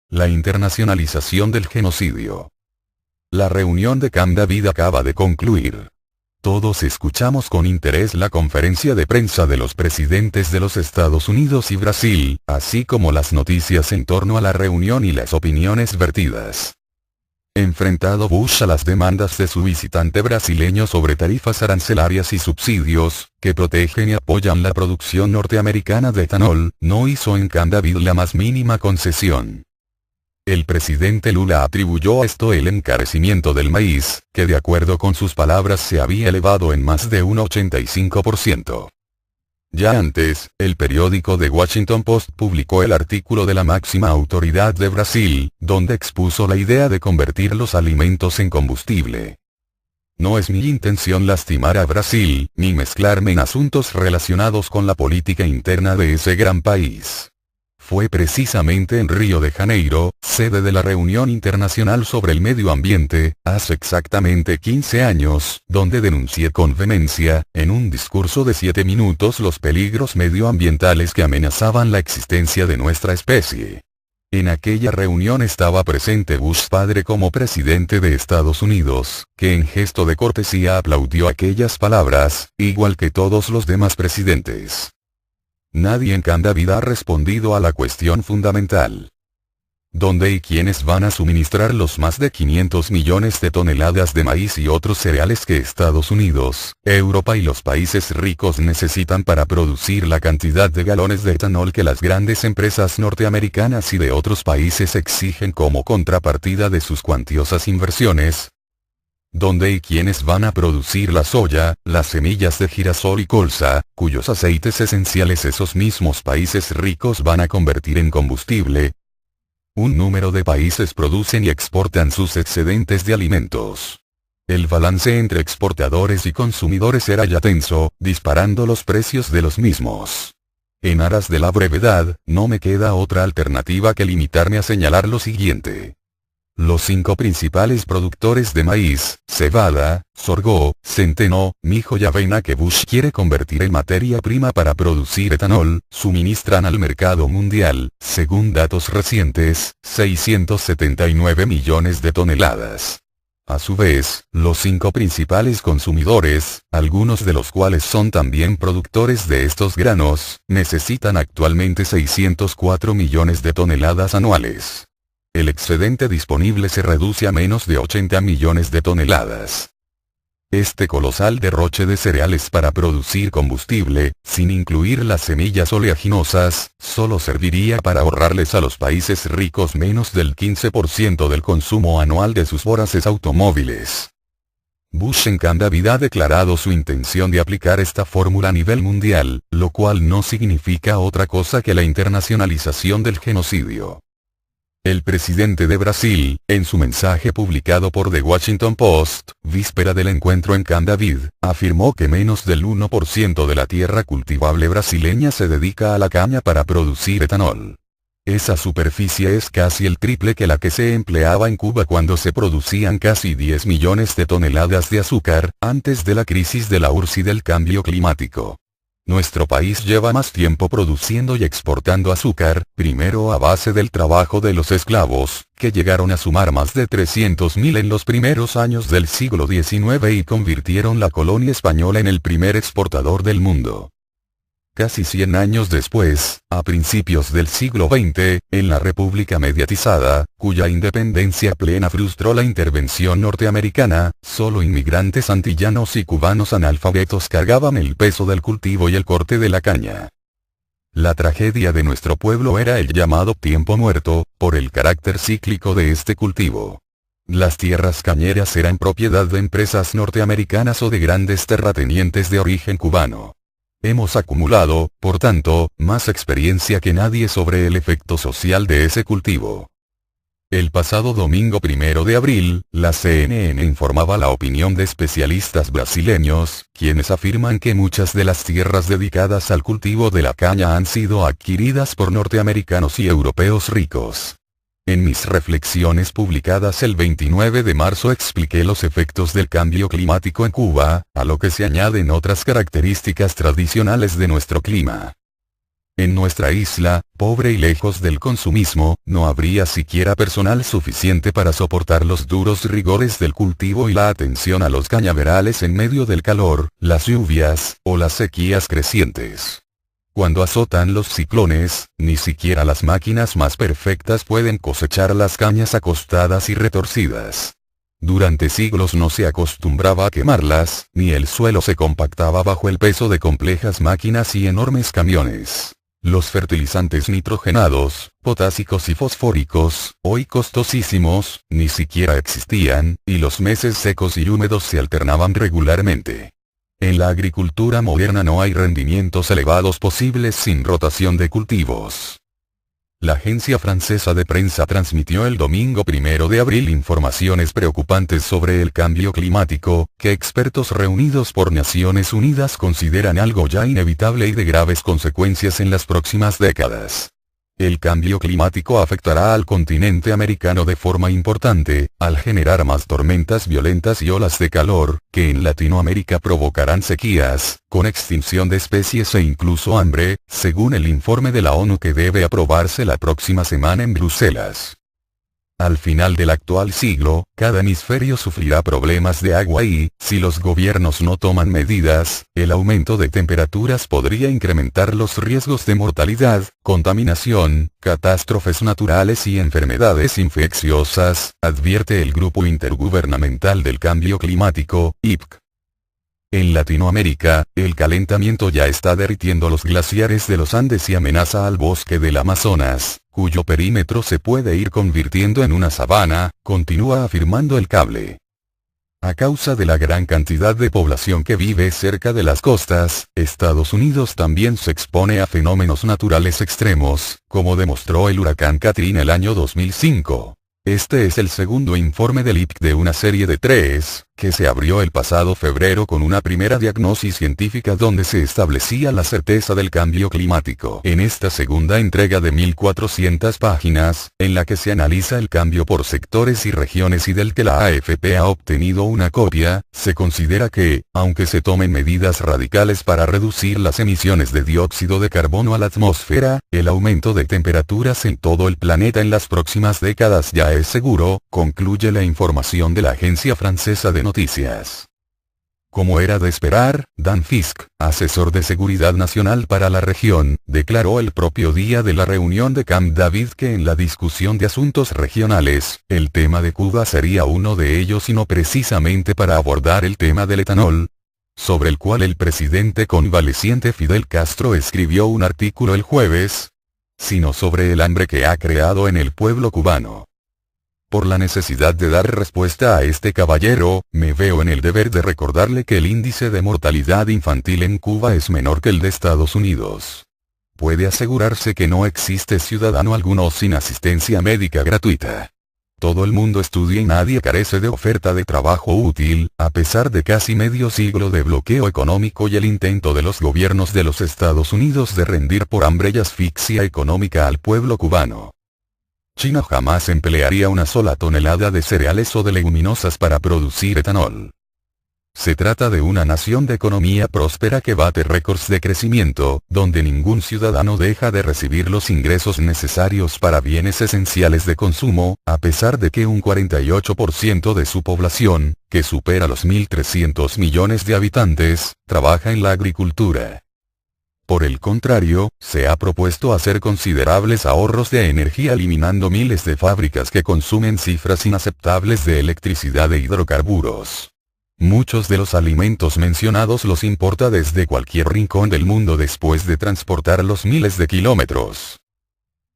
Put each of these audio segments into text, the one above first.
La internacionalización del genocidio. La reunión de Camp David acaba de concluir. Todos escuchamos con interés la conferencia de prensa de los presidentes de los Estados Unidos y Brasil, así como las noticias en torno a la reunión y las opiniones vertidas. Enfrentado Bush a las demandas de su visitante brasileño sobre tarifas arancelarias y subsidios, que protegen y apoyan la producción norteamericana de etanol, no hizo en Camp David la más mínima concesión. El presidente Lula atribuyó a esto el encarecimiento del maíz, que de acuerdo con sus palabras se había elevado en más de un 85%. Ya antes, el periódico The Washington Post publicó el artículo de la máxima autoridad de Brasil, donde expuso la idea de convertir los alimentos en combustible. No es mi intención lastimar a Brasil, ni mezclarme en asuntos relacionados con la política interna de ese gran país. Fue precisamente en Río de Janeiro, sede de la Reunión Internacional sobre el Medio Ambiente, hace exactamente 15 años, donde denuncié con vehemencia, en un discurso de 7 minutos los peligros medioambientales que amenazaban la existencia de nuestra especie. En aquella reunión estaba presente Bush padre como presidente de Estados Unidos, que en gesto de cortesía aplaudió aquellas palabras, igual que todos los demás presidentes. Nadie en Camp David ha respondido a la cuestión fundamental. ¿Dónde y quiénes van a suministrar los más de 500 millones de toneladas de maíz y otros cereales que Estados Unidos, Europa y los países ricos necesitan para producir la cantidad de galones de etanol que las grandes empresas norteamericanas y de otros países exigen como contrapartida de sus cuantiosas inversiones? ¿Dónde y quiénes van a producir la soya, las semillas de girasol y colza, cuyos aceites esenciales esos mismos países ricos van a convertir en combustible? Un número de países producen y exportan sus excedentes de alimentos. El balance entre exportadores y consumidores era ya tenso, disparando los precios de los mismos. En aras de la brevedad, no me queda otra alternativa que limitarme a señalar lo siguiente. Los 5 principales productores de maíz, cebada, sorgo, centeno, mijo y avena que Bush quiere convertir en materia prima para producir etanol, suministran al mercado mundial, según datos recientes, 679 millones de toneladas. A su vez, los 5 principales consumidores, algunos de los cuales son también productores de estos granos, necesitan actualmente 604 millones de toneladas anuales. El excedente disponible se reduce a menos de 80 millones de toneladas. Este colosal derroche de cereales para producir combustible, sin incluir las semillas oleaginosas, solo serviría para ahorrarles a los países ricos menos del 15% del consumo anual de sus voraces automóviles. Bush en Camp David ha declarado su intención de aplicar esta fórmula a nivel mundial, lo cual no significa otra cosa que la internacionalización del genocidio. El presidente de Brasil, en su mensaje publicado por The Washington Post, víspera del encuentro en Camp David, afirmó que menos del 1% de la tierra cultivable brasileña se dedica a la caña para producir etanol. Esa superficie es casi el triple que la que se empleaba en Cuba cuando se producían casi 10 millones de toneladas de azúcar, antes de la crisis de la URSS y del cambio climático. Nuestro país lleva más tiempo produciendo y exportando azúcar, primero a base del trabajo de los esclavos, que llegaron a sumar más de 300.000 en los primeros años del siglo XIX y convirtieron la colonia española en el primer exportador del mundo. Casi 100 años después, a principios del siglo XX, en la República mediatizada, cuya independencia plena frustró la intervención norteamericana, solo inmigrantes antillanos y cubanos analfabetos cargaban el peso del cultivo y el corte de la caña. La tragedia de nuestro pueblo era el llamado tiempo muerto, por el carácter cíclico de este cultivo. Las tierras cañeras eran propiedad de empresas norteamericanas o de grandes terratenientes de origen cubano. Hemos acumulado, por tanto, más experiencia que nadie sobre el efecto social de ese cultivo. El pasado domingo 1 de abril, la CNN informaba la opinión de especialistas brasileños, quienes afirman que muchas de las tierras dedicadas al cultivo de la caña han sido adquiridas por norteamericanos y europeos ricos. En mis reflexiones publicadas el 29 de marzo expliqué los efectos del cambio climático en Cuba, a lo que se añaden otras características tradicionales de nuestro clima. En nuestra isla, pobre y lejos del consumismo, no habría siquiera personal suficiente para soportar los duros rigores del cultivo y la atención a los cañaverales en medio del calor, las lluvias, o las sequías crecientes. Cuando azotan los ciclones, ni siquiera las máquinas más perfectas pueden cosechar las cañas acostadas y retorcidas. Durante siglos no se acostumbraba a quemarlas, ni el suelo se compactaba bajo el peso de complejas máquinas y enormes camiones. Los fertilizantes nitrogenados, potásicos y fosfóricos, hoy costosísimos, ni siquiera existían, y los meses secos y húmedos se alternaban regularmente. En la agricultura moderna no hay rendimientos elevados posibles sin rotación de cultivos. La agencia francesa de prensa transmitió el domingo 1 de abril informaciones preocupantes sobre el cambio climático, que expertos reunidos por Naciones Unidas consideran algo ya inevitable y de graves consecuencias en las próximas décadas. El cambio climático afectará al continente americano de forma importante, al generar más tormentas violentas y olas de calor, que en Latinoamérica provocarán sequías, con extinción de especies e incluso hambre, según el informe de la ONU que debe aprobarse la próxima semana en Bruselas. Al final del actual siglo, cada hemisferio sufrirá problemas de agua y, si los gobiernos no toman medidas, el aumento de temperaturas podría incrementar los riesgos de mortalidad, contaminación, catástrofes naturales y enfermedades infecciosas, advierte el Grupo Intergubernamental del Cambio Climático, IPCC. En Latinoamérica, el calentamiento ya está derritiendo los glaciares de los Andes y amenaza al bosque del Amazonas, cuyo perímetro se puede ir convirtiendo en una sabana, continúa afirmando el cable. A causa de la gran cantidad de población que vive cerca de las costas, Estados Unidos también se expone a fenómenos naturales extremos, como demostró el huracán Katrina el año 2005. Este es el segundo informe del IPCC de una serie de 3, que se abrió el pasado febrero con una primera diagnosis científica donde se establecía la certeza del cambio climático. En esta segunda entrega de 1400 páginas, en la que se analiza el cambio por sectores y regiones y del que la AFP ha obtenido una copia, se considera que, aunque se tomen medidas radicales para reducir las emisiones de dióxido de carbono a la atmósfera, el aumento de temperaturas en todo el planeta en las próximas décadas ya es seguro, concluye la información de la agencia francesa de noticias. Como era de esperar, Dan Fisk, asesor de seguridad nacional para la región, declaró el propio día de la reunión de Camp David que en la discusión de asuntos regionales, el tema de Cuba sería uno de ellos y no precisamente para abordar el tema del etanol, sobre el cual el presidente convaleciente Fidel Castro escribió un artículo el jueves, sino sobre el hambre que ha creado en el pueblo cubano. Por la necesidad de dar respuesta a este caballero, me veo en el deber de recordarle que el índice de mortalidad infantil en Cuba es menor que el de Estados Unidos. Puede asegurarse que no existe ciudadano alguno sin asistencia médica gratuita. Todo el mundo estudia y nadie carece de oferta de trabajo útil, a pesar de casi medio siglo de bloqueo económico y el intento de los gobiernos de los Estados Unidos de rendir por hambre y asfixia económica al pueblo cubano. China jamás emplearía una sola tonelada de cereales o de leguminosas para producir etanol. Se trata de una nación de economía próspera que bate récords de crecimiento, donde ningún ciudadano deja de recibir los ingresos necesarios para bienes esenciales de consumo, a pesar de que un 48% de su población, que supera los 1.300 millones de habitantes, trabaja en la agricultura. Por el contrario, se ha propuesto hacer considerables ahorros de energía eliminando miles de fábricas que consumen cifras inaceptables de electricidad e hidrocarburos. Muchos de los alimentos mencionados los importa desde cualquier rincón del mundo después de transportarlos miles de kilómetros.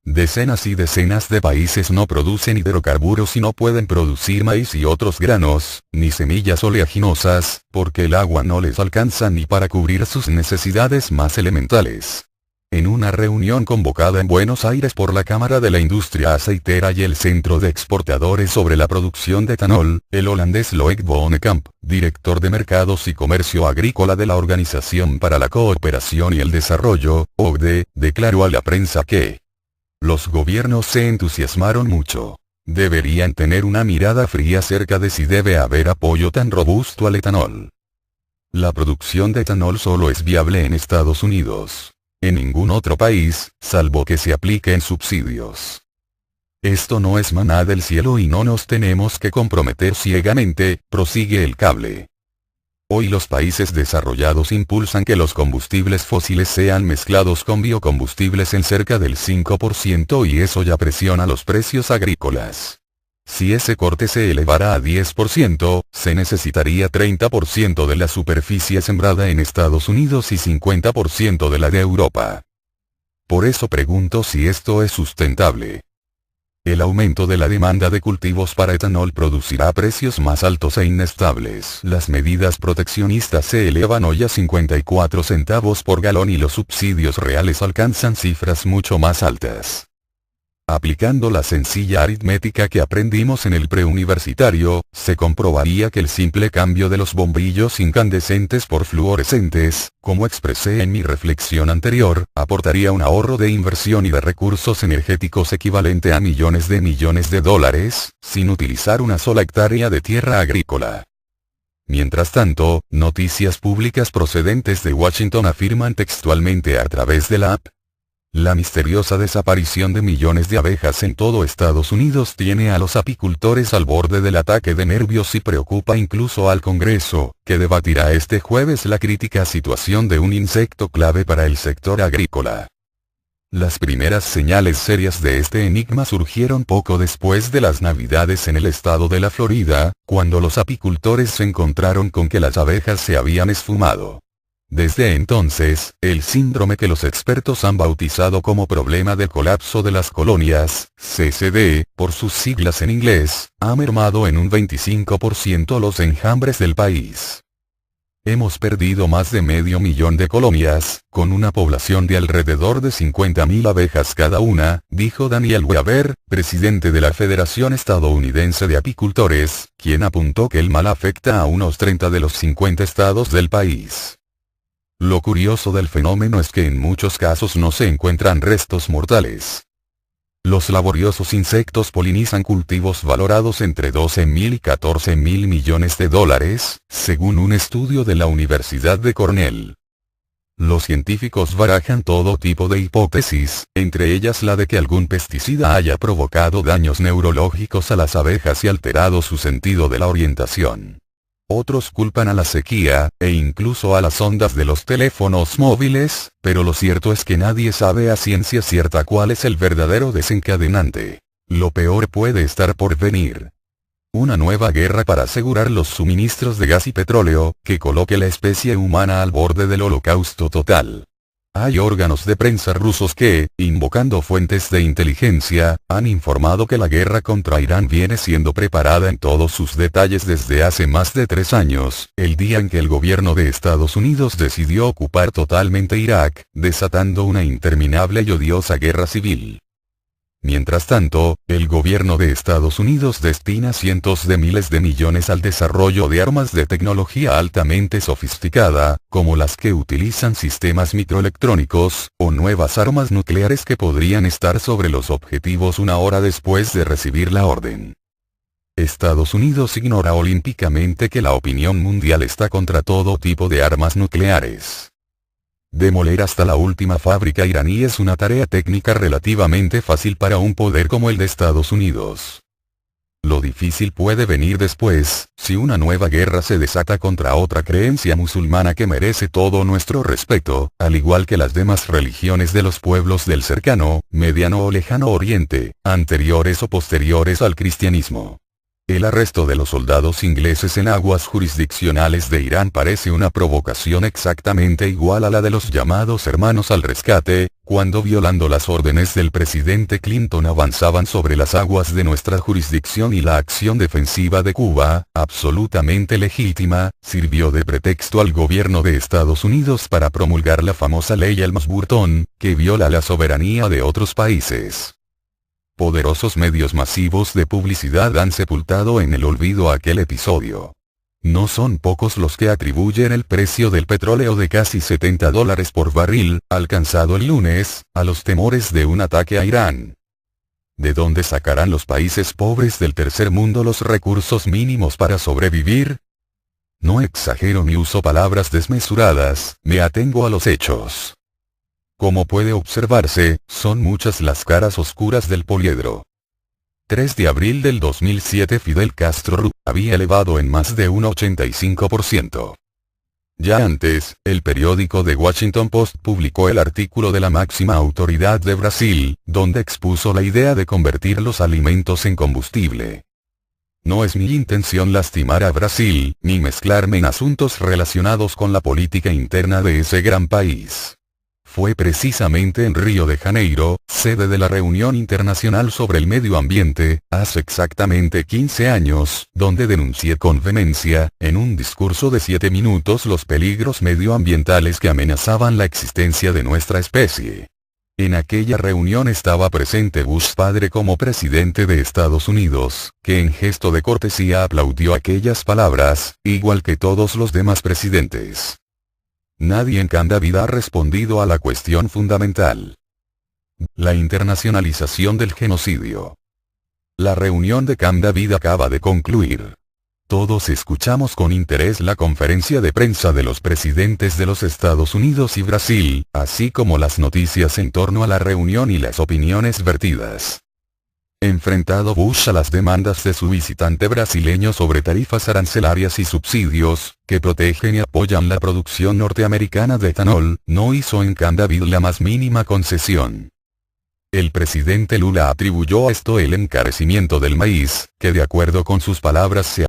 Decenas y decenas de países no producen hidrocarburos y no pueden producir maíz y otros granos, ni semillas oleaginosas, porque el agua no les alcanza ni para cubrir sus necesidades más elementales. En una reunión convocada en Buenos Aires por la Cámara de la Industria Aceitera y el Centro de Exportadores sobre la producción de etanol, el holandés Loek Bonekamp, director de Mercados y Comercio Agrícola de la Organización para la Cooperación y el Desarrollo, OCDE, declaró a la prensa que los gobiernos se entusiasmaron mucho. Deberían tener una mirada fría acerca de si debe haber apoyo tan robusto al etanol. La producción de etanol solo es viable en Estados Unidos. En ningún otro país, salvo que se aplique en subsidios. Esto no es maná del cielo y no nos tenemos que comprometer ciegamente, prosigue el cable. Hoy los países desarrollados impulsan que los combustibles fósiles sean mezclados con biocombustibles en cerca del 5% y eso ya presiona los precios agrícolas. Si ese corte se elevara a 10%, se necesitaría 30% de la superficie sembrada en Estados Unidos y 50% de la de Europa. Por eso pregunto si esto es sustentable. El aumento de la demanda de cultivos para etanol producirá precios más altos e inestables. Las medidas proteccionistas se elevan hoy a 54 centavos por galón y los subsidios reales alcanzan cifras mucho más altas. Aplicando la sencilla aritmética que aprendimos en el preuniversitario, se comprobaría que el simple cambio de los bombillos incandescentes por fluorescentes, como expresé en mi reflexión anterior, aportaría un ahorro de inversión y de recursos energéticos equivalente a millones de dólares, sin utilizar una sola hectárea de tierra agrícola. Mientras tanto, noticias públicas procedentes de Washington afirman textualmente a través de la app: la misteriosa desaparición de millones de abejas en todo Estados Unidos tiene a los apicultores al borde del ataque de nervios y preocupa incluso al Congreso, que debatirá este jueves la crítica situación de un insecto clave para el sector agrícola. Las primeras señales serias de este enigma surgieron poco después de las Navidades en el estado de la Florida, cuando los apicultores se encontraron con que las abejas se habían esfumado. Desde entonces, el síndrome que los expertos han bautizado como problema del colapso de las colonias, CCD, por sus siglas en inglés, ha mermado en un 25% los enjambres del país. Hemos perdido más de 500.000 de colonias, con una población de alrededor de 50.000 abejas cada una, dijo Daniel Weaver, presidente de la Federación Estadounidense de Apicultores, quien apuntó que el mal afecta a unos 30 de los 50 estados del país. Lo curioso del fenómeno es que en muchos casos no se encuentran restos mortales. Los laboriosos insectos polinizan cultivos valorados entre 12.000 y 14.000 millones de dólares, según un estudio de la Universidad de Cornell. Los científicos barajan todo tipo de hipótesis, entre ellas la de que algún pesticida haya provocado daños neurológicos a las abejas y alterado su sentido de la orientación. Otros culpan a la sequía, e incluso a las ondas de los teléfonos móviles, pero lo cierto es que nadie sabe a ciencia cierta cuál es el verdadero desencadenante. Lo peor puede estar por venir. Una nueva guerra para asegurar los suministros de gas y petróleo, que coloque la especie humana al borde del holocausto total. Hay órganos de prensa rusos que, invocando fuentes de inteligencia, han informado que la guerra contra Irán viene siendo preparada en todos sus detalles desde hace más de 3 años, el día en que el gobierno de Estados Unidos decidió ocupar totalmente Irak, desatando una interminable y odiosa guerra civil. Mientras tanto, el gobierno de Estados Unidos destina cientos de miles de millones al desarrollo de armas de tecnología altamente sofisticada, como las que utilizan sistemas microelectrónicos, o nuevas armas nucleares que podrían estar sobre los objetivos una hora después de recibir la orden. Estados Unidos ignora olímpicamente que la opinión mundial está contra todo tipo de armas nucleares. Demoler hasta la última fábrica iraní es una tarea técnica relativamente fácil para un poder como el de Estados Unidos. Lo difícil puede venir después, si una nueva guerra se desata contra otra creencia musulmana que merece todo nuestro respeto, al igual que las demás religiones de los pueblos del cercano, mediano o lejano oriente, anteriores o posteriores al cristianismo. El arresto de los soldados ingleses en aguas jurisdiccionales de Irán parece una provocación exactamente igual a la de los llamados hermanos al rescate, cuando violando las órdenes del presidente Clinton avanzaban sobre las aguas de nuestra jurisdicción y la acción defensiva de Cuba, absolutamente legítima, sirvió de pretexto al gobierno de Estados Unidos para promulgar la famosa ley Helms-Burton, que viola la soberanía de otros países. Poderosos medios masivos de publicidad han sepultado en el olvido aquel episodio. No son pocos los que atribuyen el precio del petróleo de casi $70 por barril, alcanzado el lunes, a los temores de un ataque a Irán. ¿De dónde sacarán los países pobres del tercer mundo los recursos mínimos para sobrevivir? No exagero ni uso palabras desmesuradas, me atengo a los hechos. Como puede observarse, son muchas las caras oscuras del poliedro. 3 de abril del 2007 Fidel Castro había elevado en más de un 85%. Ya antes, el periódico The Washington Post publicó el artículo de la máxima autoridad de Brasil, donde expuso la idea de convertir los alimentos en combustible. No es mi intención lastimar a Brasil, ni mezclarme en asuntos relacionados con la política interna de ese gran país. Fue precisamente en Río de Janeiro, sede de la Reunión Internacional sobre el Medio Ambiente, hace exactamente 15 años, donde denuncié con vehemencia, en un discurso de 7 minutos los peligros medioambientales que amenazaban la existencia de nuestra especie. En aquella reunión estaba presente Bush padre como presidente de Estados Unidos, que en gesto de cortesía aplaudió aquellas palabras, igual que todos los demás presidentes. Nadie en Camda Vida ha respondido a la cuestión fundamental. La internacionalización del genocidio. La reunión de Camda Vida acaba de concluir. Todos escuchamos con interés la conferencia de prensa de los presidentes de los Estados Unidos y Brasil, así como las noticias en torno a la reunión y las opiniones vertidas. Enfrentado Bush a las demandas de su visitante brasileño sobre tarifas arancelarias y subsidios, que protegen y apoyan la producción norteamericana de etanol, no hizo en Camp David la más mínima concesión. El presidente Lula atribuyó a esto el encarecimiento del maíz, que de acuerdo con sus palabras se